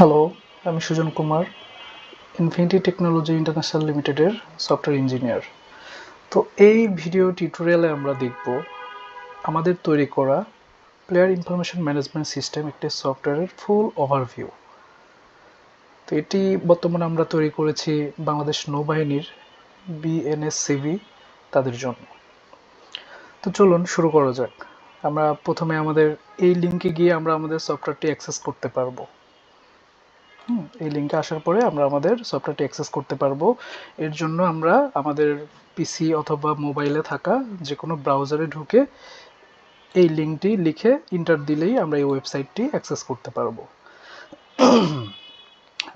Hello, আমি Sujan Kumar, Infinity Technology International লিমিটেডের software engineer. তো এই ভিডিও টিউটোরিয়ালে আমরা দেখব আমাদের তৈরি করা প্লেয়ার ইনফরমেশন ম্যানেজমেন্ট সিস্টেম একটি সফটওয়্যারের ফুল ওভারভিউ। তো এটি বর্তমানে আমরা তৈরি করেছি বাংলাদেশ নৌবাহিনীর বিএনএসসিভি তাদের জন্য। তো চলুন শুরু করা যাক। আমরা প্রথমে আমাদের এই লিঙ্কে গিয়ে আমরা আমাদের সফটওয়্যারটি অ্যাক্সেস করতে পারবো। এই লিঙ্কে আসার পরে আমরা আমাদের সফটওয়্যারটি অ্যাক্সেস করতে পারবো। এর জন্য আমরা আমাদের পিসি অথবা মোবাইলে থাকা যে কোনো ব্রাউজারে ঢুকে এই লিঙ্কটি লিখে ইন্টার দিলেই আমরা এই ওয়েবসাইটটি অ্যাক্সেস করতে পারবো।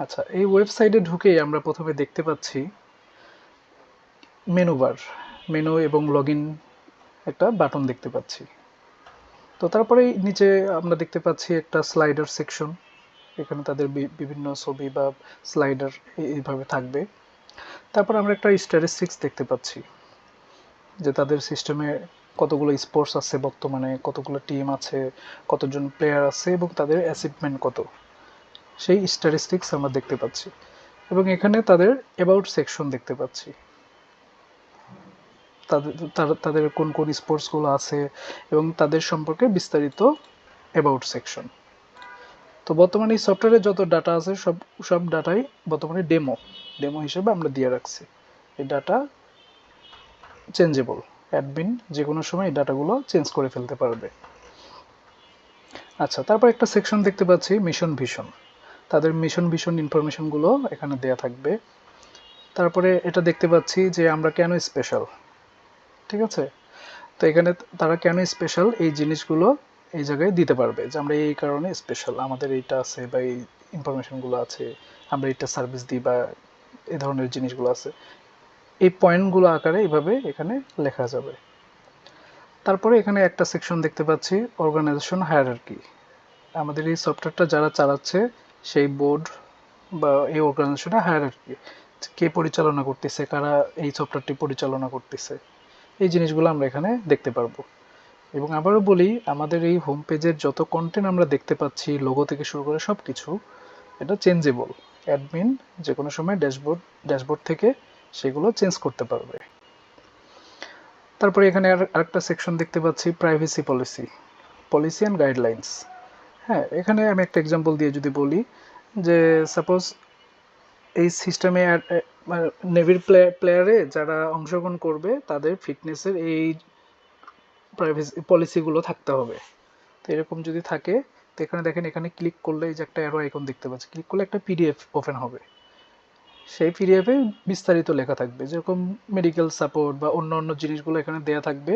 আচ্ছা, এই ওয়েবসাইটে ঢুকেই আমরা প্রথমে দেখতে পাচ্ছি মেনু এবং লগইন একটা বাটন দেখতে পাচ্ছি। তো তারপরে নিচে আমরা দেখতে পাচ্ছি একটা স্লাইডার সেকশন। এখানে তাদের বিভিন্ন ছবি বা স্লাইডার এইভাবে থাকবে। তারপর আমরা একটা স্ট্যাটিস্টিক্স দেখতে পাচ্ছি যে তাদের সিস্টেমে কতগুলো স্পোর্টস আছে, বর্তমানে কতগুলো টিম আছে, কতজন প্লেয়ার আছে এবং তাদের অ্যাচিভমেন্ট কত, সেই স্ট্যাটিস্টিক্স আমরা দেখতে পাচ্ছি। এবং এখানে তাদের অ্যাবাউট সেকশন দেখতে পাচ্ছি, তাদের কোন কোন স্পোর্টসগুলো আছে এবং তাদের সম্পর্কে বিস্তারিত অ্যাবাউট সেকশন। তো বর্তমানে এই সফটওয়্যারে যত ডাটা আছে সব ডাটাই বর্তমানে ডেমো হিসেবে আমরা দিয়ে রাখছি। এই ডাটা চেঞ্জেবল, অ্যাডমিন যে কোনো সময় এই ডাটাগুলো চেঞ্জ করে ফেলতে পারবে। আচ্ছা, তারপর একটা সেকশন দেখতে পাচ্ছি মিশন ভিশন। তাদের মিশন ভিশন ইনফরমেশনগুলো এখানে দেয়া থাকবে। তারপরে এটা দেখতে পাচ্ছি যে আমরা কেন স্পেশাল, ঠিক আছে। তো এখানে তারা কেন স্পেশাল এই জিনিসগুলো এই জায়গায় দিতে পারবে যে আমরা এই কারণে স্পেশাল, আমাদের এইটা আছে বা এই ইনফরমেশনগুলো আছে, আমরা এইটা সার্ভিস দিই বা এই ধরনের জিনিসগুলো আছে, এই পয়েন্টগুলো আকারে এইভাবে এখানে লেখা যাবে। তারপরে এখানে একটা সেকশন দেখতে পাচ্ছি অর্গানাইজেশন হায়ারার্কি। আমাদের এই সফটওয়্যারটা যারা চালাচ্ছে সেই বোর্ড বা এই অর্গানাইজেশনের হায়ারার্কি, কে পরিচালনা করতেছে, কারা এই সফটওয়্যারটি পরিচালনা করতেছে, এই জিনিসগুলো আমরা এখানে দেখতে পারবো। এবং আবারও বলি, আমাদের এই হোম পেজের যত কন্টেন্ট আমরা দেখতে পাচ্ছি, লোগো থেকে শুরু করে সব কিছু, এটা চেঞ্জেবল। অ্যাডমিন যে কোনো সময় ড্যাশবোর্ড থেকে সেগুলো চেঞ্জ করতে পারবে। তারপরে এখানে আরেকটা সেকশন দেখতে পাচ্ছি প্রাইভেসি পলিসি অ্যান্ড গাইডলাইন্স। হ্যাঁ, এখানে আমি একটা এক্সাম্পল দিয়ে যদি বলি যে সাপোজ এই সিস্টেমে নেভির প্লেয়ারে যারা অংশগ্রহণ করবে তাদের ফিটনেসের এই প্রাইভেসি পলিসিগুলো থাকতে হবে। তো এরকম যদি থাকে, তো এখানে দেখেন, এখানে ক্লিক করলে এই যে একটা অ্যারো আইকন দেখতে পাচ্ছি, ক্লিক করলে একটা পিডিএফ ওপেন হবে। সেই পিডিএফে বিস্তারিত লেখা থাকবে, যেরকম মেডিকেল সাপোর্ট বা অন্য অন্য জিনিসগুলো এখানে দেয়া থাকবে।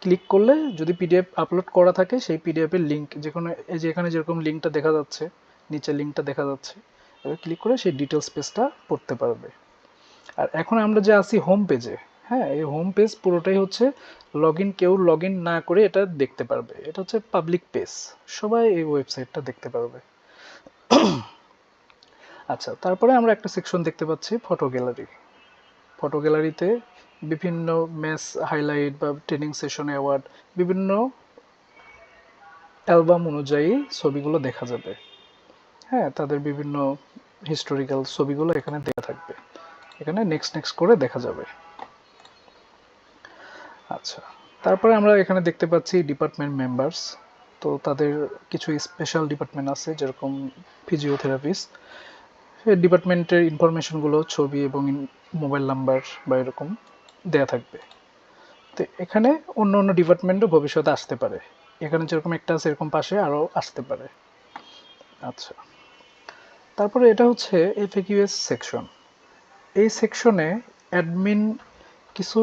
ক্লিক করলে যদি পিডিএফ আপলোড করা থাকে সেই পিডিএফের লিঙ্ক যেখানে, এই যে এখানে যেরকম লিঙ্কটা দেখা যাচ্ছে, নিচে লিঙ্কটা দেখা যাচ্ছে, এবার ক্লিক করে সেই ডিটেলস পেজটা পড়তে পারবে। আর এখন আমরা যে আছি হোম পেজে, হ্যাঁ, এই হোম পেজ পুরোটাই হচ্ছে কেউ লগ ইন না করে এটা দেখতে পারবে। এটা হচ্ছে পাবলিক পেজ, সবাই এই ওয়েবসাইটটা দেখতে পারবে। আচ্ছা, তারপরে আমরা একটা সেকশন দেখতে পাচ্ছি ফটো গ্যালারিতে বিভিন্ন ম্যাচ হাইলাইট বা ট্রেনিং সেশন অ্যাওয়ার্ড, বিভিন্ন অ্যালবাম অনুযায়ী ছবিগুলো দেখা যাবে। হ্যাঁ, তাদের বিভিন্ন হিস্টোরিক্যাল ছবিগুলো এখানে দেওয়া থাকবে, এখানে নেক্সট করে দেখা যাবে। আচ্ছা, তারপরে আমরা এখানে দেখতে পাচ্ছি ডিপার্টমেন্ট মেম্বার্স। তো তাদের কিছু স্পেশাল ডিপার্টমেন্ট আছে, যেরকম ফিজিওথেরাপিস্ট, সেই ডিপার্টমেন্টের ইনফরমেশনগুলো ছবি এবং মোবাইল নাম্বার বা এরকম দেয়া থাকবে। তো এখানে অন্য অন্য ডিপার্টমেন্টও ভবিষ্যতে আসতে পারে, এখানে যেরকম একটা আছে এরকম পাশে আরও আসতে পারে। আচ্ছা, তারপরে এটা হচ্ছে এফএকিউএস সেকশন। এই সেকশনে অ্যাডমিন কিছু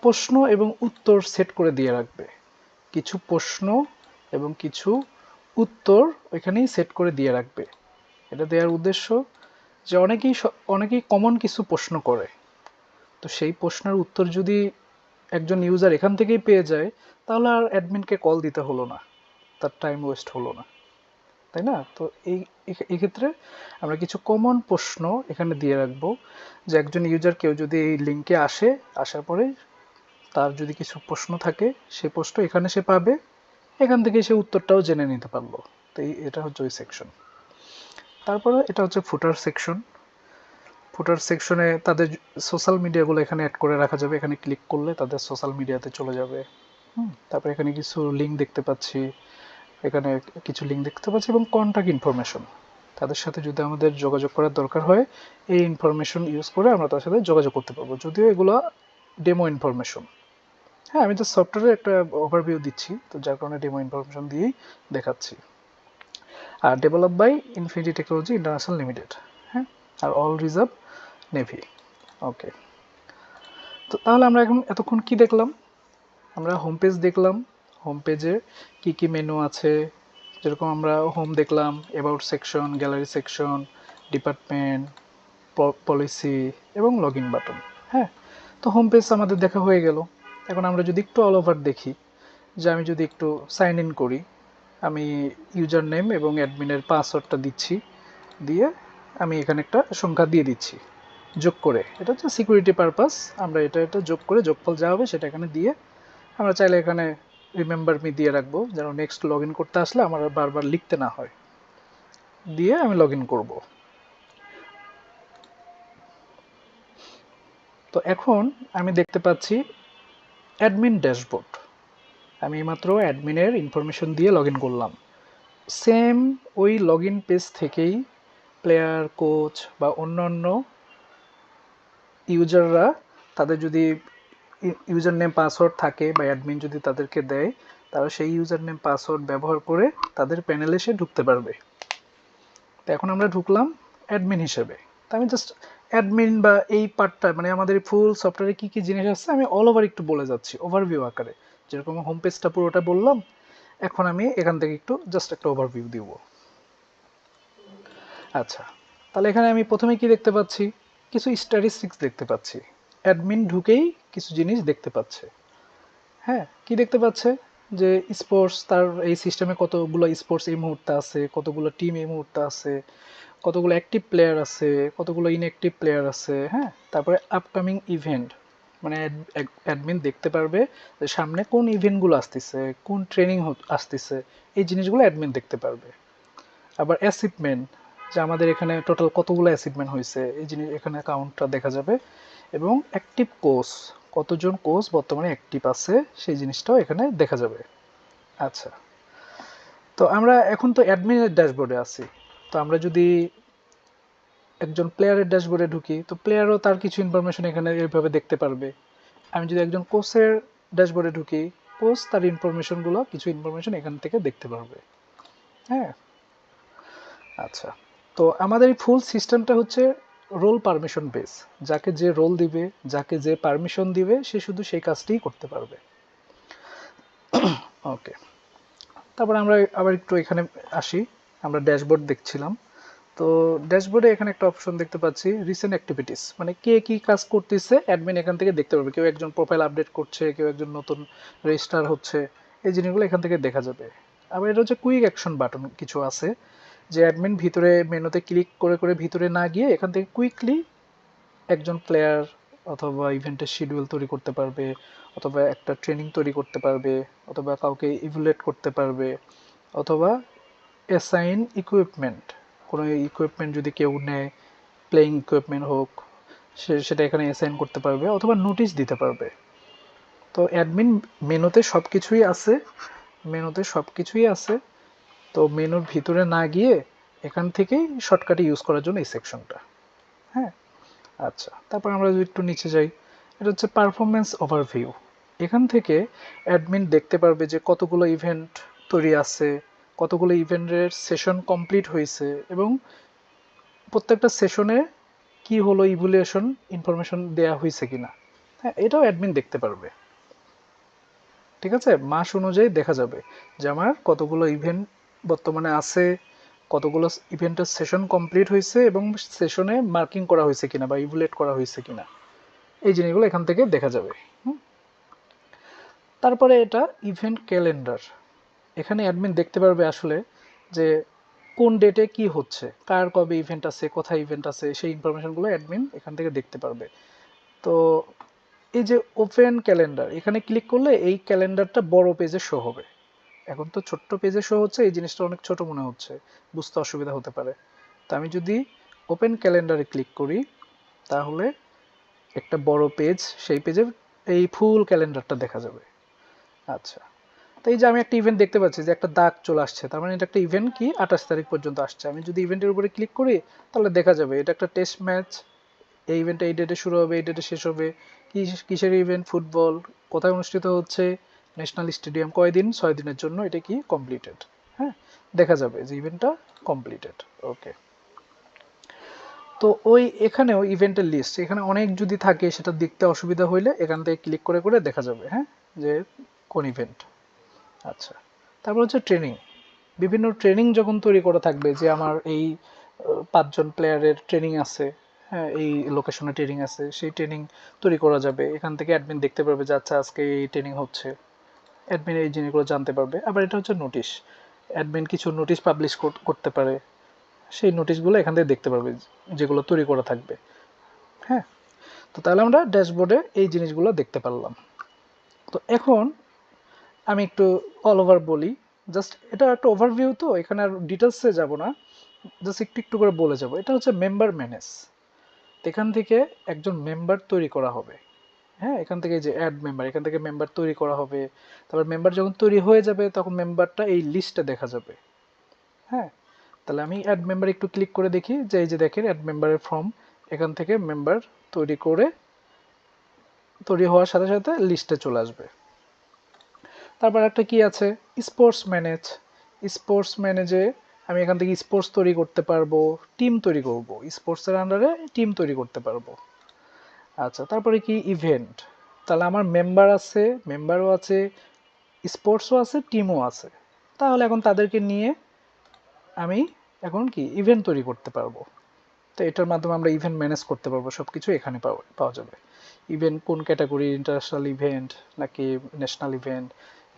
প্রশ্ন এবং উত্তর সেট করে দিয়ে রাখবে। কিছু প্রশ্ন এবং কিছু উত্তর এখানেই সেট করে দিয়ে রাখবে। এটা দেওয়ার উদ্দেশ্য যে অনেকেই কমন কিছু প্রশ্ন করে, তো সেই প্রশ্নের উত্তর যদি একজন ইউজার এখান থেকেই পেয়ে যায়, তাহলে আর অ্যাডমিনকে কল দিতে হলো না, তার টাইম ওয়েস্ট হলো না, তাই না? তো এই ক্ষেত্রে আমরা কিছু কমন প্রশ্ন এখানে দিয়ে রাখবো, যে একজন ইউজার কেউ যদি এই লিঙ্কে আসার পরে তার যদি কিছু প্রশ্ন থাকে, সেই প্রশ্ন এখানে সে পাবে, এখান থেকে সে উত্তরটাও জেনে নিতে পারলো। তো এটা হচ্ছে ওই সেকশন। তারপরে এটা হচ্ছে ফুটার সেকশন। ফুটার সেকশনে তাদের সোশ্যাল মিডিয়াগুলো এখানে অ্যাড করে রাখা যাবে। এখানে ক্লিক করলে তাদের সোশ্যাল মিডিয়াতে চলে যাবে। তারপরে এখানে কিছু লিঙ্ক দেখতে পাচ্ছি, এখানে কিছু লিঙ্ক দেখতে পাচ্ছি এবং কন্ট্যাক্ট ইনফরমেশন। তাদের সাথে যদি আমাদের যোগাযোগ করার দরকার হয়, এই ইনফরমেশন ইউজ করে আমরা তার সাথে যোগাযোগ করতে পারবো, যদিও এগুলো ডেমো ইনফরমেশন। হ্যাঁ, আমি তো সফটওয়্যারের একটা ওভারভিউ দিচ্ছি, তো যার কারণে ডেমো ইনফরমেশন দিয়েই দেখাচ্ছি। আর develop by Infinity Technology International Limited. হ্যাঁ, আর অল রিজার্ভ নেভি। ওকে, তো তাহলে আমরা এখন এতক্ষণ কি দেখলাম? আমরা হোম পেজ দেখলাম। হোম পেজে কি কি মেনু আছে, যেরকম আমরা হোম দেখলাম, about section, gallery section, department, policy এবং লগ ইন বাটন। হ্যাঁ, তো হোম পেজ আমাদের দেখা হয়ে গেল। এখন আমরা যদি একটু অল ওভার দেখি, যে আমি যদি একটু সাইন ইন করি, আমি ইউজার নেম এবং অ্যাডমিনের পাসওয়ার্ডটা দিচ্ছি, দিয়ে আমি এখানে একটা সংখ্যা দিয়ে দিচ্ছি যোগ করে। এটা হচ্ছে সিকিউরিটি পারপাস, আমরা এটা যোগ করে যোগফল যা হবে সেটা এখানে দিয়ে আমরা চাইলে এখানে রিমেম্বার মি দিয়ে রাখবো, যেন নেক্সট লগ ইন করতে আসলে আমার আর বারবার লিখতে না হয়। দিয়ে আমি লগ ইন করবো। তো এখন আমি দেখতে পাচ্ছি অ্যাডমিন ড্যাশবোর্ড। আমি মাত্র অ্যাডমিনের ইনফরমেশন দিয়ে লগ ইন করলাম। সেম ওই লগ ইন পেজ থেকেই প্লেয়ার, কোচ বা অন্যান্য ইউজাররা, তাদের যদি ইউজার নেম পাসওয়ার্ড থাকে বা অ্যাডমিন যদি তাদেরকে দেয়, তারা সেই ইউজার নেম পাসওয়ার্ড ব্যবহার করে তাদের প্যানেলে এসে ঢুকতে পারবে। তো এখন আমরা ঢুকলাম অ্যাডমিন হিসেবে। তো আমি জাস্ট অ্যাডমিন বা এই পার্টটা, মানে আমাদের ফুল সফটওয়্যারে কী কী জিনিস আছে আমি অল ওভার একটু বলে যাচ্ছি ওভারভিউ আকারে। যেরকম হোম পেজটা পুরোটা বললাম, এখন আমি এখান থেকে একটু জাস্ট একটা ওভারভিউ দিব। আচ্ছা, তাহলে এখানে আমি প্রথমে কি দেখতে পাচ্ছি? কিছু স্ট্যাটিস্টিক্স দেখতে পাচ্ছি। অ্যাডমিন ঢুকেই কিছু জিনিস দেখতে পাচ্ছে। হ্যাঁ, কি দেখতে পাচ্ছে? যে স্পোর্টস, তার এই সিস্টেমে কতগুলো স্পোর্টস এই মুহূর্তে আছে, কতগুলো টিম এই মুহূর্তে আছে, কতগুলো অ্যাক্টিভ প্লেয়ার আছে, কতগুলো ইনঅ্যাক্টিভ প্লেয়ার আছে। হ্যাঁ, তারপরে আপকামিং ইভেন্ট, মানে অ্যাডমিন দেখতে পারবে যে সামনে কোন ইভেন্টগুলো আসতেছে, কোন ট্রেনিং আসতেছে, এই জিনিসগুলো অ্যাডমিন দেখতে পারবে। আবার অ্যাচিভমেন্ট, যে আমাদের এখানে টোটাল কতগুলো অ্যাচিভমেন্ট হয়েছে, এই জিনিস এখানে কাউন্টটা দেখা যাবে। এবং অ্যাক্টিভ কোচ, কতজন কোচ বর্তমানে অ্যাক্টিভ আছে সেই জিনিসটাও এখানে দেখা যাবে। আচ্ছা, তো আমরা এখন তো অ্যাডমিনের ড্যাশবোর্ডে আছি। তো আমরা যদি একজন প্লেয়ারের ড্যাশবোর্ডে ঢুকি, তো প্লেয়ারও তার কিছু ইনফরমেশন এখানে এইভাবে দেখতে পারবে। আমি যদি একজন কোচের ড্যাশবোর্ডে ঢুকি, কোচ তার ইনফরমেশনগুলো, কিছু ইনফরমেশন এখান থেকে দেখতে পারবে। হ্যাঁ, আচ্ছা, তো আমাদের এই ফুল সিস্টেমটা হচ্ছে রোল পারমিশন বেস। যাকে যে রোল দিবে, যাকে যে পারমিশন দিবে, সে শুধু সেই কাজটিই করতে পারবে। ওকে, তারপর আমরা আবার একটু এখানে আসি। আমরা ড্যাশবোর্ড দেখছিলাম, তো ড্যাশবোর্ডে এখানে একটা অপশন দেখতে পাচ্ছি রিসেন্ট অ্যাক্টিভিটিস, মানে কে কি কাজ করতেছে অ্যাডমিন এখান থেকে দেখতে পারবে। কেউ একজন প্রোফাইল আপডেট করছে, কেউ একজন নতুন রেজিস্টার হচ্ছে, এই জিনিসগুলো এখান থেকে দেখা যাবে। আবার এটা হচ্ছে কুইক অ্যাকশন বাটন কিছু আছে, যে অ্যাডমিন ভিতরে মেনুতে ক্লিক করে করে ভিতরে না গিয়ে এখান থেকে কুইকলি একজন প্লেয়ার অথবা ইভেন্টের শিডিউল তৈরি করতে পারবে, অথবা একটা ট্রেনিং তৈরি করতে পারবে, অথবা কাউকে ইভ্যালুয়েট করতে পারবে, অথবা অ্যাসাইন ইকুইপমেন্ট, কোনো ইকুইপমেন্ট যদি কেউ নেয়, প্লেয়িং ইকুইপমেন্ট হোক, সেটা এখানে অ্যাসাইন করতে পারবে, অথবা নোটিশ দিতে পারবে। তো অ্যাডমিন মেনুতে সব কিছুই আছে, মেনুতে সব কিছুই আছে। তো মেনুর ভিতরে না গিয়ে এখান থেকেই শর্টকাটে ইউজ করার জন্য এই সেকশনটা। হ্যাঁ, আচ্ছা, তারপর আমরা যদি একটু নিচে যাই, এটা হচ্ছে পারফরমেন্স ওভারভিউ। এখান থেকে অ্যাডমিন দেখতে পারবে যে কতগুলো ইভেন্ট তৈরি আছে, কতগুলো ইভেন্টের সেশন কমপ্লিট হয়েছে, এবং প্রত্যেকটা সেশনে কি হলো, ইভ্যালুয়েশন ইনফরমেশন দেয়া হয়েছে কিনা। হ্যাঁ, এটাও অ্যাডমিন দেখতে পারবে। ঠিক আছে, মাস অনুযায়ী দেখা যাবে যে আমার কতগুলো ইভেন্ট বর্তমানে আছে, কতগুলো ইভেন্টের সেশন কমপ্লিট হয়েছে, এবং সেশনে মার্কিং করা হয়েছে কিনা বা ইভ্যালুয়েট করা হয়েছে কিনা, এই জিনিসগুলো এখান থেকে দেখা যাবে। তারপরে এটা ইভেন্ট ক্যালেন্ডার। এখানে অ্যাডমিন দেখতে পারবে আসলে যে কোন ডেটে কি হচ্ছে, কার কবে ইভেন্ট আছে, কোথায় ইভেন্ট আছে, সেই ইনফরমেশনগুলো অ্যাডমিন এখান থেকে দেখতে পারবে। তো এই যে ওপেন ক্যালেন্ডার, এখানে ক্লিক করলে এই ক্যালেন্ডারটা বড় পেজে শো হবে। এখন তো ছোট্ট পেজে শো হচ্ছে, এই জিনিসটা অনেক ছোট মনে হচ্ছে, বুঝতে অসুবিধা হতে পারে। তো আমি যদি ওপেন ক্যালেন্ডারে ক্লিক করি তাহলে একটা বড় পেজ, সেই পেজে এই ফুল ক্যালেন্ডারটা দেখা যাবে। আচ্ছা, তো এই যে আমি একটা ইভেন্ট দেখতে পাচ্ছি যে একটা দাগ চলে আসছে, তার মানে এটা একটা ইভেন্ট কি 28 তারিখ পর্যন্ত আসছে। আমি যদি ইভেন্টের উপরে ক্লিক করি তাহলে দেখা যাবে এটা একটা টেস্ট ম্যাচ, এই ইভেন্টটা এই ডেটে শুরু হবে, এই ডেটে শেষ হবে। কিসের ইভেন্ট? ফুটবল। কোথায় অনুষ্ঠিত হচ্ছে? National stadium. কয়দিন? 6 দিনের জন্য। এটা কি কমপ্লিটেড। হ্যাঁ, দেখা যাবে যে ইভেন্টটা কমপ্লিটেড। ওকে, তো ওই এখানেও ইভেন্টের লিস্ট, এখানে অনেক যদি থাকে সেটা দেখতে অসুবিধা হইলে এখান থেকে ক্লিক করে করে দেখা যাবে, হ্যাঁ, যে কোন ইভেন্ট। আচ্ছা, তারপর হচ্ছে ট্রেনিং। বিভিন্ন ট্রেনিং যখন তৈরি করা থাকবে, যে আমার এই 5 জন প্লেয়ারের ট্রেনিং আছে, হ্যাঁ, এই লোকেশনে ট্রেনিং আছে, সেই ট্রেনিং তৈরি করা যাবে। এখান থেকে অ্যাডমিন দেখতে পারবে যে আচ্ছা আজকে এই ট্রেনিং হচ্ছে, অ্যাডমিন এই জিনিসগুলো জানতে পারবে। আবার এটা হচ্ছে নোটিশ, অ্যাডমিন কিছু নোটিশ পাবলিশ করতে পারে, সেই নোটিশগুলো এখান থেকে দেখতে পারবে যেগুলো তৈরি করা থাকবে। হ্যাঁ, তো তাহলে আমরা ড্যাশবোর্ডে এই জিনিসগুলো দেখতে পারলাম। তো এখন আমি একটু অল ওভার বলি, জাস্ট এটা একটা ওভারভিউ, তো এখানে আর ডিটেলসে যাব না, জাস্ট একটু একটু করে বলে যাব। এটা হচ্ছে মেম্বার ম্যানেজ। এখান থেকে একজন মেম্বার তৈরি করা হবে। হ্যাঁ, এখান থেকে যে অ্যাড মেম্বার, এখান থেকে মেম্বার তৈরি করা হবে। তারপর মেম্বার যখন তৈরি হয়ে যাবে তখন মেম্বারটা এই লিস্টে দেখা যাবে। হ্যাঁ, তাহলে আমি অ্যাড মেম্বার একটু ক্লিক করে দেখি, যে এই যে দেখেন অ্যাড মেম্বারের ফর্ম, এখান থেকে মেম্বার তৈরি হওয়ার সাথে সাথে লিস্টে চলে আসবে। তারপর একটা কি আছে, স্পোর্টস ম্যানেজ। স্পোর্টস ম্যানেজে আমি এখান থেকে স্পোর্টস তৈরি করতে পারবো, টিম তৈরি করব, স্পোর্টসের আন্ডারে টিম তৈরি করতে পারবো। আচ্ছা, তারপরে কি ইভেন্ট, তাহলে আমার মেম্বার আছে, মেম্বারও আছে, স্পোর্টসও আছে, টিমও আছে। তাহলে এখন তাদেরকে নিয়ে আমি এখন কি ইভেন্ট তৈরি করতে পারবো। তো এটার মাধ্যমে আমরা ইভেন্ট ম্যানেজ করতে পারবো, সব কিছু এখানে পাওয়া যাবে। ইভেন্ট কোন ক্যাটাগরি, ইন্টারন্যাশনাল ইভেন্ট নাকি national event,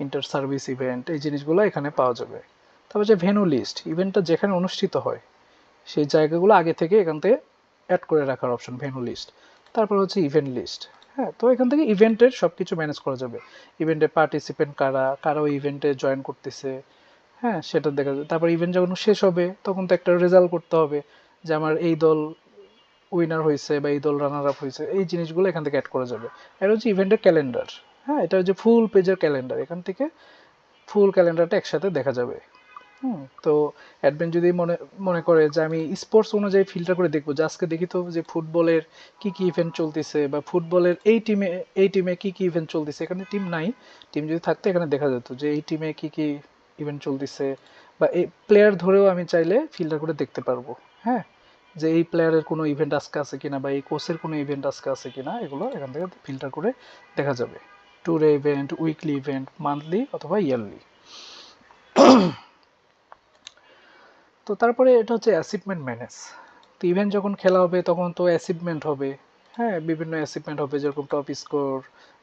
inter service event, এই জিনিসগুলো এখানে পাওয়া যাবে। তারপর যে ভেন্যু লিস্ট, ইভেন্টটা যেখানে অনুষ্ঠিত হয় সেই জায়গাগুলো আগে থেকে এখান থেকে অ্যাড করে রাখার অপশন, ভেন্যু লিস্ট। তারপর হচ্ছে ইভেন্ট লিস্ট। হ্যাঁ, তো এখান থেকে ইভেন্টের সব কিছু ম্যানেজ করা যাবে। ইভেন্টে পার্টিসিপেন্ট কারা, কারা ওই ইভেন্টে জয়েন করতেছে, হ্যাঁ, সেটা দেখা যাবে। তারপর ইভেন্ট যখন শেষ হবে তখন তো একটা রেজাল্ট করতে হবে, যে আমার এই দল উইনার হয়েছে বা এই দল রানার আপ হয়েছে, এই জিনিসগুলো এখান থেকে অ্যাড করা যাবে। এটা হচ্ছে ইভেন্টের ক্যালেন্ডার। হ্যাঁ, এটা হচ্ছে ফুল পেজের ক্যালেন্ডার, এখান থেকে ফুল ক্যালেন্ডারটা একসাথে দেখা যাবে। তো অ্যাডমিন যদি মনে মনে করে যে আমি স্পোর্টস অনুযায়ী ফিল্টার করে দেখবো, যে আজকে দেখি তো যে ফুটবলের কি কি ইভেন্ট চলতেছে, বা ফুটবলের এই টিমে কি কি ইভেন্ট চলতেছে, এখানে টিম নাই, টিম যদি থাকতো এখানে দেখা যেত যে এই টিমে কি কি ইভেন্ট চলতেছে, বা এই প্লেয়ার ধরেও আমি চাইলে ফিল্টার করে দেখতে পারবো। হ্যাঁ, যে এই প্লেয়ারের কোনো ইভেন্ট আজকে আছে কিনা, বা এই কোচের কোনো ইভেন্ট আজকে আছে কিনা, এগুলো এখান থেকে ফিল্টার করে দেখা যাবে। ট্যুরে ইভেন্ট, উইকলি ইভেন্ট, মান্থলি অথবা ইয়ারলি। তো তারপরে এটা হচ্ছে অ্যাচিভমেন্ট ম্যানেজ। তো ইভেন্ট যখন খেলা হবে তখন তো অ্যাচিভমেন্ট হবে। হ্যাঁ, বিভিন্ন অ্যাচিভমেন্ট হবে, যেরকম টপ স্কোর,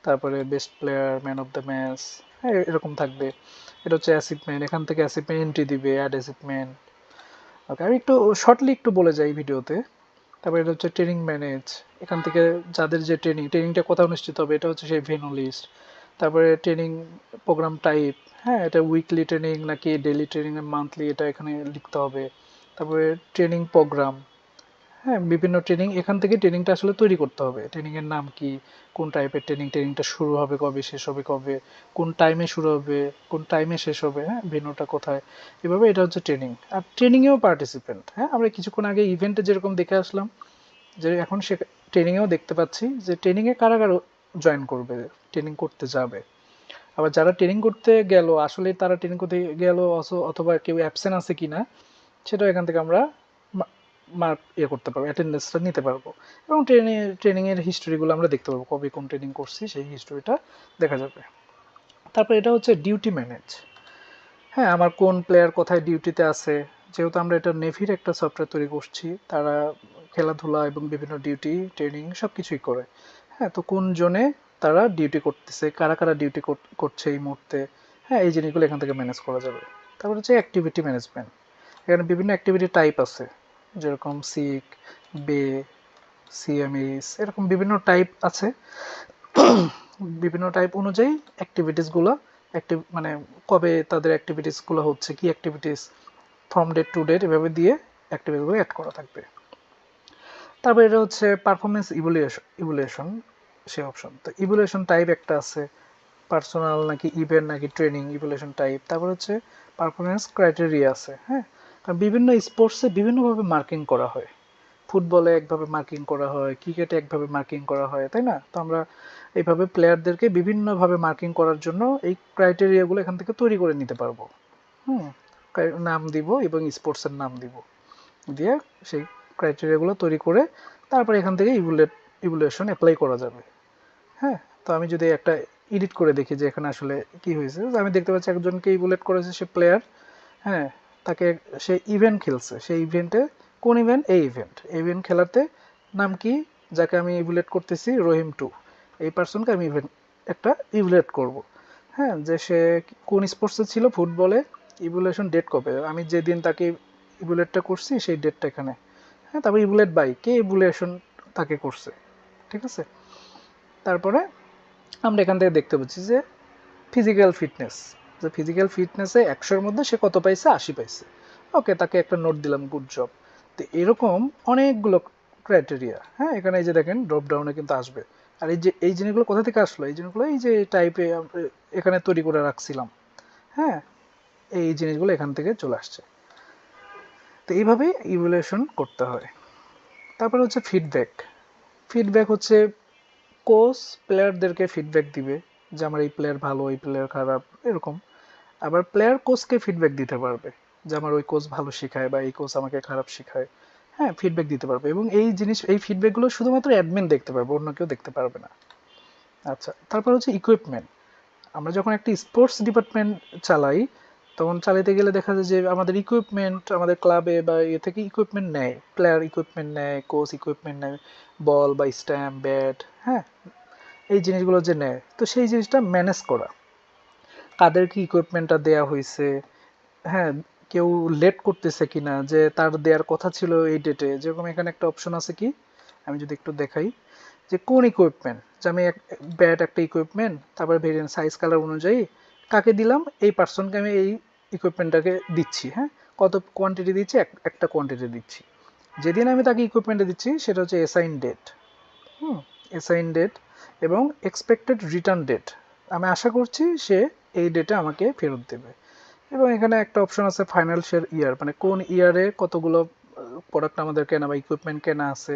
তারপরে best player, man of the match, হ্যাঁ, এরকম থাকবে। এটা হচ্ছে অ্যাচিভমেন্ট, এখান থেকে অ্যাচিভমেন্ট এন্ট্রি দিবে, অ্যাড অ্যাচিভমেন্ট। ওকে, আমি একটু শর্টলি একটু বলে যাই ভিডিওতে। তারপরে এটা হচ্ছে ট্রেনিং ম্যানেজ, এখান থেকে যাদের যে ট্রেনিংটা কোথায় অনুষ্ঠিত হবে এটা হচ্ছে সেই ভেন্যু লিস্ট। তারপরে ট্রেনিং প্রোগ্রাম টাইপ, হ্যাঁ, এটা উইকলি ট্রেনিং নাকি ডেইলি ট্রেনিং, মান্থলি, এটা এখানে লিখতে হবে। তারপরে ট্রেনিং প্রোগ্রাম, হ্যাঁ, বিভিন্ন ট্রেনিং, এখান থেকে ট্রেনিংটা আসলে তৈরি করতে হবে। ট্রেনিংয়ের নাম কি, কোন টাইপের ট্রেনিংটা শুরু হবে কবে, শেষ হবে কবে, কোন টাইমে শুরু হবে, কোন টাইমে শেষ হবে, হ্যাঁ, ভেন্যুটা কোথায়, এভাবে। এটা হচ্ছে ট্রেনিং। আর ট্রেনিংয়েও পার্টিসিপেন্ট, হ্যাঁ, আমরা কিছুক্ষণ আগে ইভেন্টে যেরকম দেখে আসলাম, যে এখন সে ট্রেনিংয়েও দেখতে পাচ্ছি যে ট্রেনিংয়ে কারা কারা জয়েন করবে, ট্রেনিং করতে যাবে। আবার যারা ট্রেনিং করতে গেল, আসলে তারা ট্রেনিং করতে গেল অথবা কেউ অ্যাবসেন্ট আছে কিনা, সেটাও এখান থেকে আমরা মার্ক করতে পারবো, অ্যাটেন্ডেন্সটা নিতে পারবো। এবং ট্রেনিংয়ের হিস্টোরিগুলো আমরা দেখতে পারবো, কবে কোন ট্রেনিং করছি সেই হিস্টোরিটা দেখা যাবে। তারপর এটা হচ্ছে ডিউটি ম্যানেজ। হ্যাঁ, আমার কোন প্লেয়ার কোথায় ডিউটিতে আছে, যেহেতু আমরা এটা নেভির একটা সফটওয়্যার তৈরি করছি, তারা খেলাধুলা এবং বিভিন্ন ডিউটি ট্রেনিং সব কিছুই করে। হ্যাঁ, তো কোন জোনে তারা ডিউটি করতেছে, কারা কারা ডিউটি করছে এই মুহূর্তে, হ্যাঁ, এই জিনিসগুলো এখান থেকে ম্যানেজ করা যাবে। তারপর হচ্ছে অ্যাক্টিভিটি ম্যানেজমেন্ট। এখানে বিভিন্ন অ্যাক্টিভিটি টাইপ আছে, যেরকম সিক, বে, সিএমএস, এরকম বিভিন্ন টাইপ আছে। বিভিন্ন টাইপ অনুযায়ী অ্যাক্টিভিটিসগুলো মানে কবে তাদের অ্যাক্টিভিটিসগুলো হচ্ছে, কি activities, from date to date, এভাবে দিয়ে অ্যাক্টিভিটিগুলো অ্যাড করা থাকবে। তারপর এটা হচ্ছে পারফরমেন্স ইভ্যালুয়েশন সেই অপশন। তো ইভ্যালুয়েশন টাইপ একটা আছে, পার্সোনাল নাকি ইভেন্ট নাকি ট্রেনিং ইভ্যালুয়েশন টাইপ। তারপর হচ্ছে পারফরমেন্স ক্রাইটেরিয়া আছে। হ্যাঁ, কারণ বিভিন্ন স্পোর্টসে বিভিন্নভাবে মার্কিং করা হয়। ফুটবলে একভাবে মার্কিং করা হয়, ক্রিকেটে একভাবে মার্কিং করা হয়, তাই না? তো আমরা এইভাবে প্লেয়ারদেরকে বিভিন্নভাবে মার্কিং করার জন্য এই ক্রাইটেরিয়াগুলো এখান থেকে তৈরি করে নিতে পারবো। হুম, নাম দিব এবং স্পোর্টসের নাম দিব, দিয়ে সেই ক্রাইটেরিয়াগুলো তৈরি করে তারপর এখান থেকে ইভ্যালুয়েশন অ্যাপ্লাই করা যাবে। হ্যাঁ, তো আমি যদি একটা এডিট করে দেখি যে এখানে আসলে কি হয়েছে, আমি দেখতে পাচ্ছি একজনকে ইভ্যালুয়েট করেছে সে প্লেয়ার। হ্যাঁ, তাকে সে ইভেন্ট খেলছে, সেই ইভেন্টে কোন ইভেন্ট? এই ইভেন্ট খেলাতে নাম কি? যাকে আমি ইভ্যালুয়েট করতেছি রহিম 2, এই পার্সনকে আমি একটা ইভ্যালুয়েট করব। হ্যাঁ, যে সে কোন স্পোর্টসে ছিল, ফুটবলে। ইভ্যালুয়েশন ডেট কবে? আমি যেদিন তাকে ইভ্যালুয়েটটা করছি সেই ডেটটা এখানে। হ্যাঁ, তারপর ইভ্যালুয়েট বাই কে ইভ্যালুয়েশন তাকে করছে। ঠিক আছে, তারপরে আমরা এখান থেকে দেখতে পাচ্ছি যে ফিজিক্যাল ফিটনেস, যে ফিজিক্যাল ফিটনেসে 100-এর মধ্যে সে কত পাইছে? 80 পাইছে। ওকে, তাকে একটা নোট দিলাম, গুড জব। তো এরকম অনেকগুলো ক্রাইটেরিয়া। হ্যাঁ, এখানে এই যে দেখেন ড্রপ ডাউনে কিন্তু আসবে। আর এই জিনিসগুলো কোথা থেকে আসলো? এই জিনিসগুলো এই যে টাইপে এখানে তৈরি করে রাখছিলাম। হ্যাঁ, এই জিনিসগুলো এখান থেকে চলে আসছে। তো এইভাবে ইভ্যালুয়েশন করতে হয়। তারপরে হচ্ছে ফিডব্যাক। ফিডব্যাক হচ্ছে কোচ প্লেয়ারদেরকে ফিডব্যাক দিবে যে আমার এই প্লেয়ার ভালো, এই প্লেয়ার খারাপ, এরকম। আবার প্লেয়ার কোচকে ফিডব্যাক দিতে পারবে যে আমার ওই কোচ ভালো শেখায় বা এই কোচ আমাকে খারাপ শেখায়। হ্যাঁ, ফিডব্যাক দিতে পারবে এবং এই ফিডব্যাকগুলো শুধুমাত্র অ্যাডমিন দেখতে পারবে, অন্য কেউ দেখতে পারবে না। আচ্ছা, তারপর হচ্ছে ইকুইপমেন্ট। আমরা যখন একটা স্পোর্টস ডিপার্টমেন্ট চালাই, তখন চালাতে গেলে দেখা যায় যে আমাদের ইকুইপমেন্ট আমাদের ক্লাবে বা ইয়ে থেকে ইকুইপমেন্ট নেয়, প্লেয়ার ইকুইপমেন্ট নেয়, কোচ ইকুইপমেন্ট নেয়, বল বা স্ট্যাম্প, ব্যাট। হ্যাঁ, এই জিনিসগুলো যে নেয়, তো সেই জিনিসটা ম্যানেজ করা, কাদেরকে ইকুইপমেন্টটা দেয়া হয়েছে। হ্যাঁ, কেউ লেট করতেছে কিনা, যে তার দেওয়ার কথা ছিল এই ডেটে। যেরকম এখানে একটা অপশন আছে কি, আমি যদি একটু দেখাই, যে কোন ইকুইপমেন্ট, যে আমি ব্যাট একটা ইকুইপমেন্ট, তারপরে ভেরিয়েন্ট সাইজ কালার অনুযায়ী কাকে দিলাম, এই পার্সনকে আমি এই ইকুইপমেন্টটাকে দিচ্ছি। হ্যাঁ, কত কোয়ান্টিটি দিচ্ছি? একটা কোয়ান্টিটি দিচ্ছি। যেদিন আমি তাকে ইকুইপমেন্টে দিচ্ছি সেটা হচ্ছে অ্যাসাইন ডেট। অ্যাসাইন ডেট এবং এক্সপেক্টেড রিটার্ন ডেট, আমি আশা করছি সে এই ডেটে আমাকে ফেরত দেবে। এবং এখানে একটা অপশন আছে ফাইন্যান্সিয়াল ইয়ার, মানে কোন ইয়ারে কতগুলো প্রোডাক্ট আমাদের কেনা বা ইকুইপমেন্ট কেনা আছে,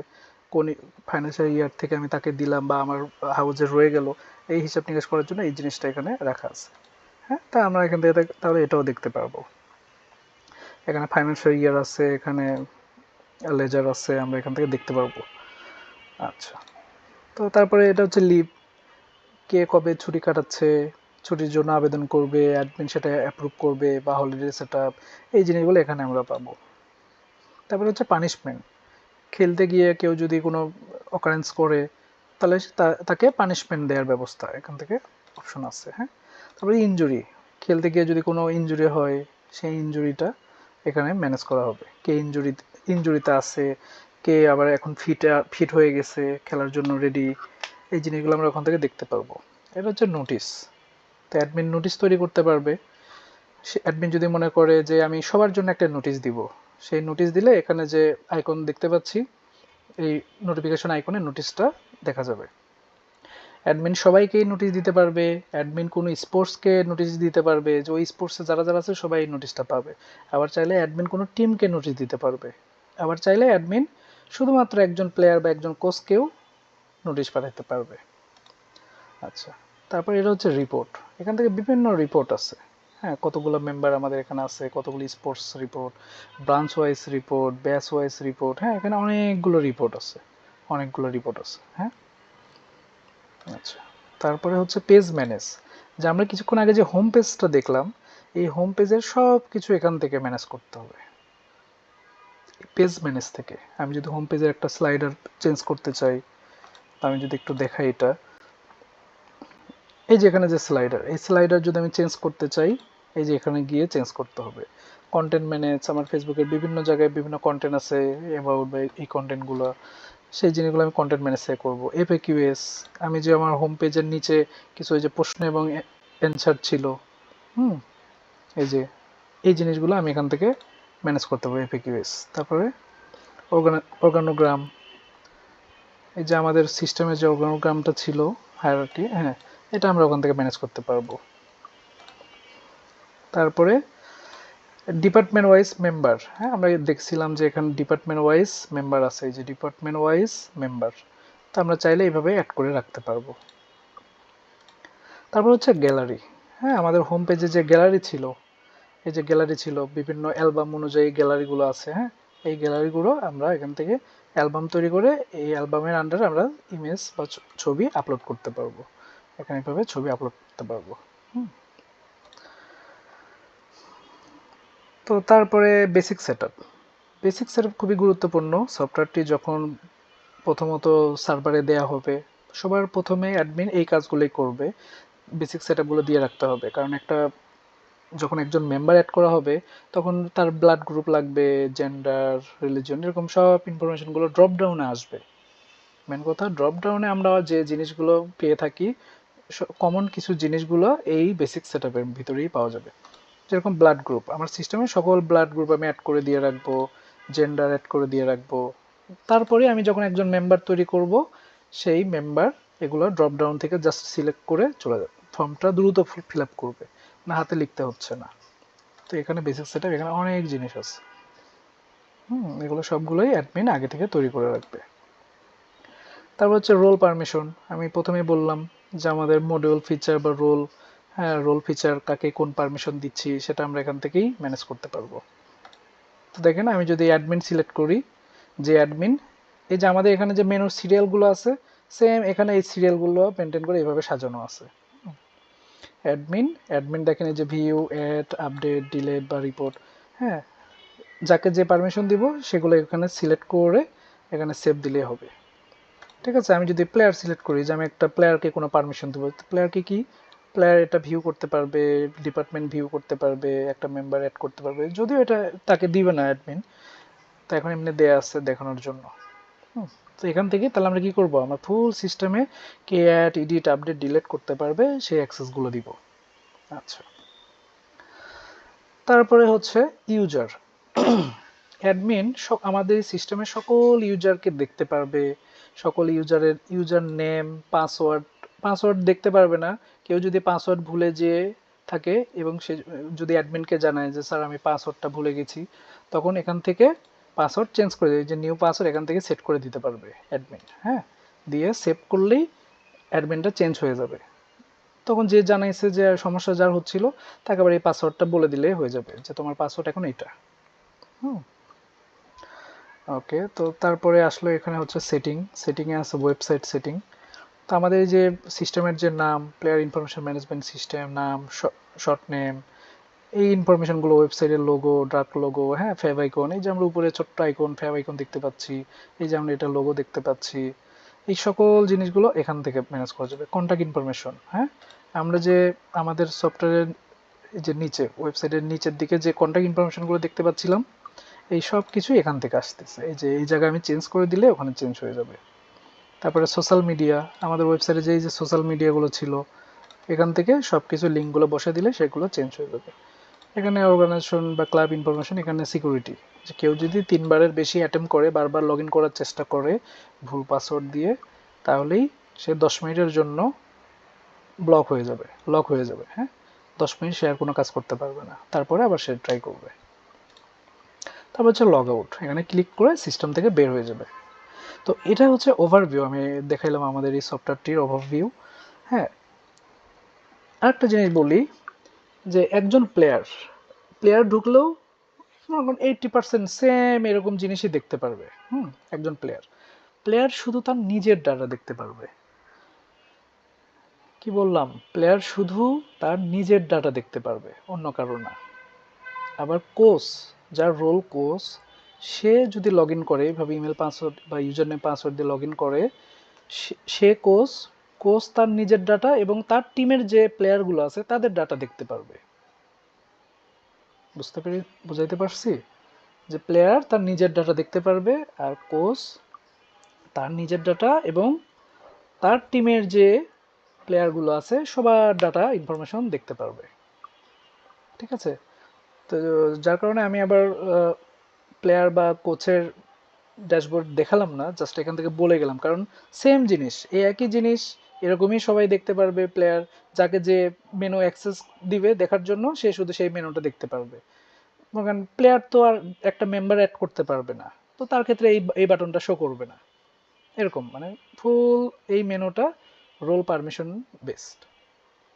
কোন ফাইন্যান্সিয়াল ইয়ার থেকে আমি তাকে দিলাম বা আমার হাউজে রয়ে গেল, এই হিসাব নিকাশ করার জন্য এই জিনিসটা এখানে রাখা আছে। হ্যাঁ, তা আমরা এখান থেকে তাহলে এটাও দেখতে পারবো। এখানে ফাইন্যান্সিয়াল ইয়ার আছে, এখানে লেজার আছে, আমরা এখান থেকে দেখতে পারবো। আচ্ছা, তো তারপরে এটা হচ্ছে লিভ, কে কবে ছুটি কাটাচ্ছে, ছুটির জন্য আবেদন করবে, অ্যাডমিন সেটা অ্যাপ্রুভ করবে বা হলিডে সেট আপ, এই জিনিসগুলো এখানে আমরা পাবো। তারপরে হচ্ছে পানিশমেন্ট, খেলতে গিয়ে কেউ যদি কোনো অকারেন্স করে তাহলে তাকে পানিশমেন্ট দেওয়ার ব্যবস্থা এখান থেকে অপশন আছে। হ্যাঁ, তারপরে ইনজুরি, খেলতে গিয়ে যদি কোনো ইনজুরি হয় সেই ইনজুরিটা এখানে ম্যানেজ করা হবে, কে ইনজুরিতে আছে, কে আবার এখন ফিট হয়ে গেছে খেলার জন্য রেডি, এই জিনিসগুলো আমরা ওখান থেকে দেখতে পারবো। এটা হচ্ছে নোটিশ। তো অ্যাডমিন নোটিশ তৈরি করতে পারবে। সে অ্যাডমিন যদি মনে করে যে আমি সবার জন্য একটা নোটিশ দিব, সেই নোটিশ দিলে এখানে যে আইকন দেখতে পাচ্ছি, এই নোটিফিকেশন আইকনে নোটিশটা দেখা যাবে। অ্যাডমিন সবাইকেই নোটিশ দিতে পারবে, অ্যাডমিন কোনো স্পোর্টসকে নোটিশ দিতে পারবে যে ওই স্পোর্টসে যারা যারা আছে সবাই এই নোটিশটা পাবে। আবার চাইলে অ্যাডমিন কোনো টিমকে নোটিশ দিতে পারবে। আবার চাইলে অ্যাডমিন শুধুমাত্র একজন প্লেয়ার বা একজন কোচকেও নোটিশ পাঠাতে পারবে। আচ্ছা, তারপর এটা হচ্ছে রিপোর্ট। এখান থেকে বিভিন্ন রিপোর্ট আছে। হ্যাঁ, কতগুলো মেম্বার আমাদের এখানে আছে, কতগুলো sports report, branch wise report, batch wise report. হ্যাঁ, এখানে অনেকগুলো রিপোর্ট আছে, অনেকগুলো রিপোর্ট আছে। হ্যাঁ, আচ্ছা, তারপরে হচ্ছে পেজ ম্যানেজ, যে আমরা কিছুক্ষণ আগে যে হোম পেজটা দেখলাম, এই হোম পেজের সব কিছু এখান থেকে ম্যানেজ করতে হবে পেজ ম্যানেজ থেকে। আমি যদি হোম পেজের একটা স্লাইডার চেঞ্জ করতে চাই, আমি যদি একটু দেখাই, এটা এই যে এখানে যে স্লাইডার, এই স্লাইডার যদি আমি চেঞ্জ করতে চাই, এই যে এখানে গিয়ে চেঞ্জ করতে হবে। কন্টেন্ট ম্যানেজ, আমার ফেসবুকের বিভিন্ন জায়গায় বিভিন্ন কন্টেন্ট আছে অ্যাবাউট বা এই কন্টেন্টগুলো, সেই জিনিসগুলো আমি কন্টেন্ট ম্যানেজ থেকে করবো। এফএকিউএস, আমি যে আমার হোম পেজের নিচে কিছু এই যে প্রশ্ন এবং অ্যান্সার ছিল, হুম, এই যে এই জিনিসগুলো আমি এখান থেকে ম্যানেজ করতে পারবো এপিকিউএস। তারপরে অর্গানোগ্রাম, এই যে আমাদের সিস্টেমে যে অর্গানোগ্রামটা ছিল হায়ারার্কি, হ্যাঁ এটা আমরা ওখান থেকে ম্যানেজ করতে পারবো। তারপরে ডিপার্টমেন্ট ওয়াইজ মেম্বার, হ্যাঁ আমরা দেখছিলাম যে এখানে ডিপার্টমেন্ট ওয়াইজ মেম্বার আছে, এই যে ডিপার্টমেন্ট ওয়াইজ মেম্বার, তো আমরা চাইলে এইভাবে অ্যাড করে রাখতে পারবো। তারপর হচ্ছে গ্যালারি, হ্যাঁ আমাদের হোম পেজে যে গ্যালারি ছিল, এই যে গ্যালারি ছিল বিভিন্ন অ্যালবাম অনুযায়ী গ্যালারিগুলো আছে, হ্যাঁ এই গ্যালারিগুলো আমরা এখান থেকে অ্যালবাম তৈরি করে এই অ্যালবামের আন্ডারে আমরা ইমেজ বা ছবি আপলোড করতে পারবো, এখানে এইভাবে ছবি আপলোড করতে পারবো। তো তারপরে বেসিক সেটআপ, বেসিক সেটআপ খুবই গুরুত্বপূর্ণ। সফটওয়্যারটি যখন প্রথমত সার্ভারে দেয়া হবে, সবার প্রথমে অ্যাডমিন এই কাজগুলোই করবে, বেসিক সেটআপগুলো দিয়ে রাখতে হবে। কারণ একটা যখন একজন মেম্বার অ্যাড করা হবে তখন তার ব্লাড গ্রুপ লাগবে, জেন্ডার, রিলিজন, এরকম সব ইনফরমেশনগুলো ড্রপ ডাউনে আসবে। মেন কথা ড্রপ ডাউনে আমরা যে জিনিসগুলো পেয়ে থাকি, কমন কিছু জিনিসগুলো এই বেসিক সেটআপের ভিতরেই পাওয়া যাবে। যেরকম ব্লাড গ্রুপ, আমার সিস্টেমে সকল ব্লাড গ্রুপ আমি অ্যাড করে দিয়ে রাখবো, জেন্ডার অ্যাড করে দিয়ে রাখবো। তারপরে আমি যখন একজন মেম্বার তৈরি করব, সেই মেম্বার এগুলো ড্রপ ডাউন থেকে জাস্ট সিলেক্ট করে চলে যাবে, ফর্মটা দ্রুত ফিল আপ করবে, না হাতে লিখতে হচ্ছে না। তো এখানে বেসিক সেটআপ, এখানে অনেক জিনিস আছে, এগুলো সবগুলোই অ্যাডমিন আগে থেকে তৈরি করে রাখবে। তারপর হচ্ছে রোল পারমিশন, আমি প্রথমেই বললাম যে আমাদের মডিউল ফিচার বা রোল, হ্যাঁ রোল ফিচার কাকে কোন পারমিশন দিচ্ছি সেটা আমরা এখান থেকেই ম্যানেজ করতে পারবো। তো দেখেন আমি যদি অ্যাডমিন সিলেক্ট করি, যে অ্যাডমিন, এই যে আমাদের এখানে যে মেনুর সিরিয়ালগুলো আছে, সেম এখানে এই সিরিয়ালগুলো মেনটেন করে এইভাবে সাজানো আছে। অ্যাডমিন, অ্যাডমিন দেখেন এই যে ভিউ, অ্যাড, আপডেট, ডিলেট বা রিপোর্ট, হ্যাঁ যাকে যে পারমিশন দিব সেগুলো এখানে সিলেক্ট করে এখানে সেভ দিলেই হবে। ঠিক আছে, আমি যদি প্লেয়ার সিলেক্ট করি যে আমি একটা প্লেয়ারকে কোনো পারমিশন দেবো, প্লেয়ারকে কি, প্লেয়ার এটা ভিউ করতে পারবে, ডিপার্টমেন্ট ভিউ করতে পারবে, একটা মেম্বার অ্যাড করতে পারবে, যদিও এটা তাকে দিবে না অ্যাডমিন, তো এখন এমনি দেয়া আছে দেখানোর জন্য। তো এখান থেকে তাহলে আমরা কি করব, আমরা ফুল সিস্টেমে কে অ্যাড, এডিট, আপডেট, ডিলিট করতে পারবে সেই অ্যাক্সেসগুলো দিব। আচ্ছা, তারপরে হচ্ছে ইউজার, অ্যাডমিন আমাদের সিস্টেমে সকল ইউজারকে দেখতে পারবে, সকল ইউজারের ইউজার নেম, পাসওয়ার্ড, পাসওয়ার্ড দেখতে পারবে না, কেউ যদি পাসওয়ার্ড ভুলে যেয়ে থাকে এবং সে যদি অ্যাডমিনকে জানায় যে স্যার আমি পাসওয়ার্ডটা ভুলে গেছি, তখন এখান থেকে পাসওয়ার্ড চেঞ্জ করে দেবে, যে নিউ পাসওয়ার্ড এখান থেকে সেট করে দিতে পারবে অ্যাডমিন, হ্যাঁ দিয়ে সেভ করলেই অ্যাডমিনটা চেঞ্জ হয়ে যাবে। তখন যে জানাইছে যে সমস্যা যার হচ্ছিল তাকে আবার এই পাসওয়ার্ডটা বলে দিলেই হয়ে যাবে যে তোমার পাসওয়ার্ড এখন এইটা। ওকে, তো তারপরে আসলে এখানে হচ্ছে সেটিং, সেটিংয়ে আছে ওয়েবসাইট সেটিং। তো আমাদের এই যে সিস্টেমের যে নাম, প্লেয়ার ইনফরমেশন ম্যানেজমেন্ট সিস্টেম নাম, শর্ট নেম, এই ইনফরমেশনগুলো, ওয়েবসাইটের লোগো, ডার্ক লোগো, হ্যাঁ ফেভ আইকন, এই যে আমরা উপরে ছোট্ট আইকন ফেভ আইকন দেখতে পাচ্ছি, এই যে আমরা এটা লোগো দেখতে পাচ্ছি, এই সকল জিনিসগুলো এখান থেকে ম্যানেজ করা যাবে। কন্ট্যাক্ট ইনফরমেশন, হ্যাঁ আমরা যে আমাদের সফটওয়্যারের যে নিচে ওয়েবসাইটের নিচের দিকে যে কন্ট্যাক্ট ইনফরমেশনগুলো দেখতে পাচ্ছিলাম, এই সব কিছু এখান থেকে আসতেছে, এই যে এই জায়গায় আমি চেঞ্জ করে দিলে ওখানে চেঞ্জ হয়ে যাবে। তারপরে সোশ্যাল মিডিয়া, আমাদের ওয়েবসাইটে যে এই যে সোশ্যাল মিডিয়াগুলো ছিল এখান থেকে সব কিছু লিঙ্কগুলো বসে দিলে সেগুলো চেঞ্জ হয়ে যাবে। এখানে অর্গানাইজেশন বা ক্লাব ইনফরমেশন, এখানে সিকিউরিটি, যে কেউ যদি 3বারের বেশি অ্যাটেম্প করে, বারবার লগ ইন করার চেষ্টা করে ভুল পাসওয়ার্ড দিয়ে, তাহলেই সে 10 মিনিটের জন্য ব্লক হয়ে যাবে, লক হয়ে যাবে, হ্যাঁ 10 মিনিট সে আর কোনো কাজ করতে পারবে না, তারপরে আবার সে ট্রাই করবে। তারপর হচ্ছে লগ আউট, এখানে ক্লিক করে সিস্টেম থেকে বের হয়ে যাবে। তো এটা হচ্ছে ওভারভিউ, আমি দেখাইলাম আমাদের এই সফটওয়্যারটির ওভারভিউ। হ্যাঁ, আরেকটা জিনিস বলি যে একজন প্লেয়ার, প্লেয়ার ঢুকলেও 80% সেম এরকম জিনিসই দেখতে পারবে। একজন প্লেয়ার, প্লেয়ার শুধু তার নিজের ডাটা দেখতে পারবে। কি বললাম, প্লেয়ার শুধু তার নিজের ডাটা দেখতে পারবে, অন্য কারো না। আবার কোচ, যার রোল কোচ, সে যদি লগ ইন করে এভাবে ইমেল পাসওয়ার্ড বা ইউজার নেম পাসওয়ার্ড দিয়ে লগ ইন করে, সে কোচ, কোচ তার নিজের ডাটা এবং তার টিমের যে প্লেয়ারগুলো আছে তাদের ডাটা দেখতে পারবে। বুঝাইতে পারছি, যে প্লেয়ার তার নিজের ডাটা দেখতে পারবে আর কোচ তার নিজের ডাটা এবং তার টিমের যে প্লেয়ারগুলো আছে সবার ডাটা ইনফরমেশন দেখতে পারবে। ঠিক আছে, তো যার কারণে আমি আবার প্লেয়ার বা কোচের ড্যাশবোর্ড দেখালাম না, জাস্ট এখান থেকে বলে গেলাম, কারণ সেম জিনিস, এই একই জিনিস এরকমই সবাই দেখতে পারবে। প্লেয়ার যাকে যে মেনু অ্যাক্সেস দিবে দেখার জন্য, সে শুধু সেই মেনুটা দেখতে পারবে। কারণ প্লেয়ার তো আর একটা মেম্বার অ্যাড করতে পারবে না, তো তার ক্ষেত্রে এই বাটনটা শো করবে না। এরকম মানে ফুল এই মেনুটা রোল পারমিশন বেসড।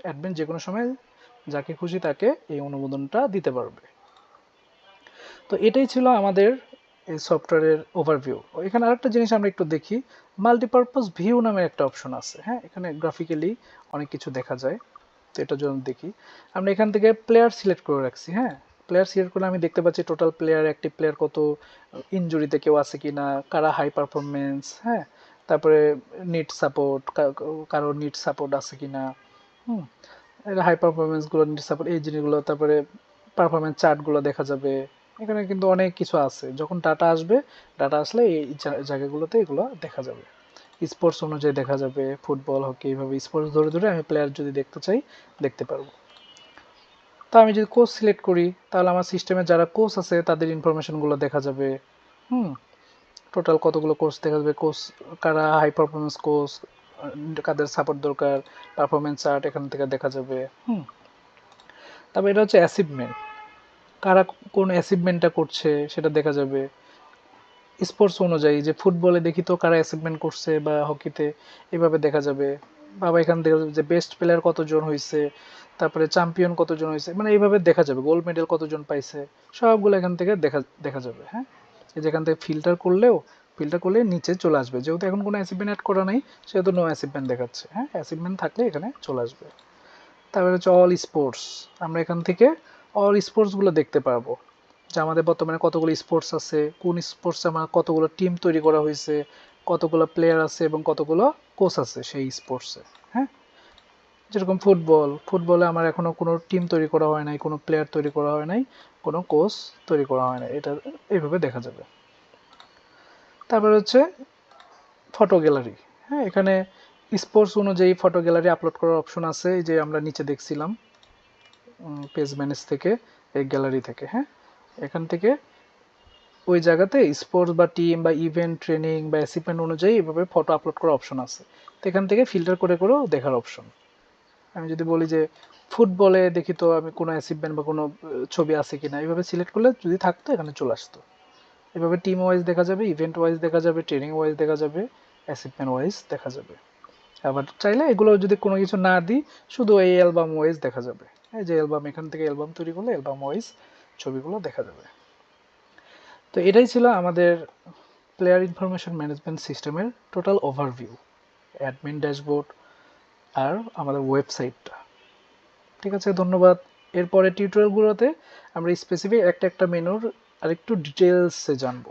অ্যাডমিন যে কোনো সময় যাকে খুশি তাকে এই অনুমোদনটা দিতে পারবে। তো এটাই ছিল আমাদের এই সফটওয়্যারের ওভারভিউ। এখানে আরেকটা জিনিস আমরা একটু দেখি, মাল্টিপারপাস ভিউ নামের একটা অপশন আছে। হ্যাঁ, এখানে গ্রাফিক্যালি অনেক কিছু দেখা যায়। তো এটার জন্য দেখি, আমরা এখান থেকে প্লেয়ার সিলেক্ট করে রাখছি। হ্যাঁ, প্লেয়ার সিলেক্ট করলে আমি দেখতে পাচ্ছি টোটাল প্লেয়ার, অ্যাক্টিভ প্লেয়ার কত, ইনজুরিতে কেউ আছে কিনা, কারা হাই পারফরমেন্স, হ্যাঁ, তারপরে নিট সাপোর্ট, কারো নিট সাপোর্ট আছে কিনা, হুম, হাই পারফরমেন্সগুলো, নিট সাপোর্ট, এই জিনিসগুলো, তারপরে পারফরমেন্স চার্টগুলো দেখা যাবে। এখানে কিন্তু অনেক কিছু আছে, যখন ডাটা আসবে, ডাটা আসলে এই জায়গাগুলোতে এগুলো দেখা যাবে। স্পোর্টস অনুযায়ী দেখা যাবে, ফুটবল, হকি, এইভাবে স্পোর্টস ধরে ধরে আমি প্লেয়ার যদি দেখতে চাই দেখতে পারবো। তা আমি যদি কোচ সিলেক্ট করি, তাহলে আমার সিস্টেমে যারা কোচ আছে তাদের ইনফরমেশনগুলো দেখা যাবে। হুম, টোটাল কতগুলো কোর্স দেখা যাবে, কোর্স কারা হাই পারফরমেন্স কোর্স, কাদের সাপোর্ট দরকার, পারফরমেন্স চার্ট এখান থেকে দেখা যাবে। হুম, তারপর এটা হচ্ছে অ্যাচিভমেন্ট, কারা কোন অ্যাচিভমেন্টটা করছে সেটা দেখা যাবে স্পোর্টস অনুযায়ী। যে ফুটবলে দেখি তো কারা অ্যাচিভমেন্ট করছে, বা হকিতে এভাবে দেখা যাবে। বাবা এখান থেকে যে বেস্ট প্লেয়ার কতজন হয়েছে, তারপরে চ্যাম্পিয়ন কতজন হয়েছে, মানে এইভাবে দেখা যাবে, গোল্ড মেডেল কতজন পাইছে, সবগুলো এখান থেকে দেখা দেখা যাবে। হ্যাঁ, এই যেখান থেকে ফিল্টার করলে নিচে চলে আসবে, যেহেতু এখন কোনো অ্যাচিভমেন্ট অ্যাড করা নাই সেহেতু নো অ্যাচিভমেন্ট দেখাচ্ছে। হ্যাঁ, অ্যাচিভমেন্ট থাকলে এখানে চলে আসবে। তারপরে হচ্ছে অল স্পোর্টস, আমরা এখান থেকে অল স্পোর্টসগুলো দেখতে পারবো, যে আমাদের বর্তমানে কতগুলো স্পোর্টস আছে, কোন স্পোর্টসে আমার কতগুলো টিম তৈরি করা হয়েছে, কতগুলো প্লেয়ার আছে এবং কতগুলো কোচ আছে সেই স্পোর্টসে। হ্যাঁ, যেরকম ফুটবলে আমার এখনো কোনো টিম তৈরি করা হয় নাই, কোনো প্লেয়ার তৈরি করা হয় নাই, কোনো কোচ তৈরি করা হয় নাই, এটা এইভাবে দেখা যাবে। তারপর হচ্ছে ফটো গ্যালারি। হ্যাঁ, এখানে স্পোর্টস অনুযায়ী ফটো গ্যালারি আপলোড করার অপশন আছে, এই যে আমরা নিচে দেখছিলাম পেজ ম্যানেজ থেকে, এই গ্যালারি থেকে। হ্যাঁ, এখান থেকে ওই জায়গাতে স্পোর্টস বা টিম বা ইভেন্ট, ট্রেনিং বা অ্যাচিভমেন্ট অনুযায়ী এভাবে ফটো আপলোড করার অপশন আছে। তো এখান থেকে ফিল্টার করে করেও দেখার অপশন। আমি যদি বলি যে ফুটবলে দেখি তো আমি কোনো অ্যাচিভমেন্ট বা কোনো ছবি আছে কিনা, এইভাবে সিলেক্ট করলে যদি থাকতো এখানে চলে আসতো। এভাবে টিম ওয়াইজ দেখা যাবে, ইভেন্ট ওয়াইজ দেখা যাবে, ট্রেনিং ওয়াইজ দেখা যাবে, অ্যাচিভমেন্ট ওয়াইজ দেখা যাবে। আবার চাইলে এগুলো যদি কোনো কিছু না দিই, শুধু এই অ্যালবাম ওয়াইজ দেখা যাবে। এই যে অ্যালবাম, এখান থেকে অ্যালবাম তৈরি করলে অ্যালবাম ওয়াইজ ছবিগুলো দেখা যাবে। তো এটাই ছিল আমাদের প্লেয়ার ইনফরমেশন ম্যানেজমেন্ট সিস্টেমের টোটাল ওভারভিউ, অ্যাডমিন ড্যাশবোর্ড আর আমাদের ওয়েবসাইটটা। ঠিক আছে, ধন্যবাদ। এরপরে টিউটোরিয়ালগুলোতে আমরা স্পেসিফিক একটা একটা মেনুর আরেকটু ডিটেলসে জানবো।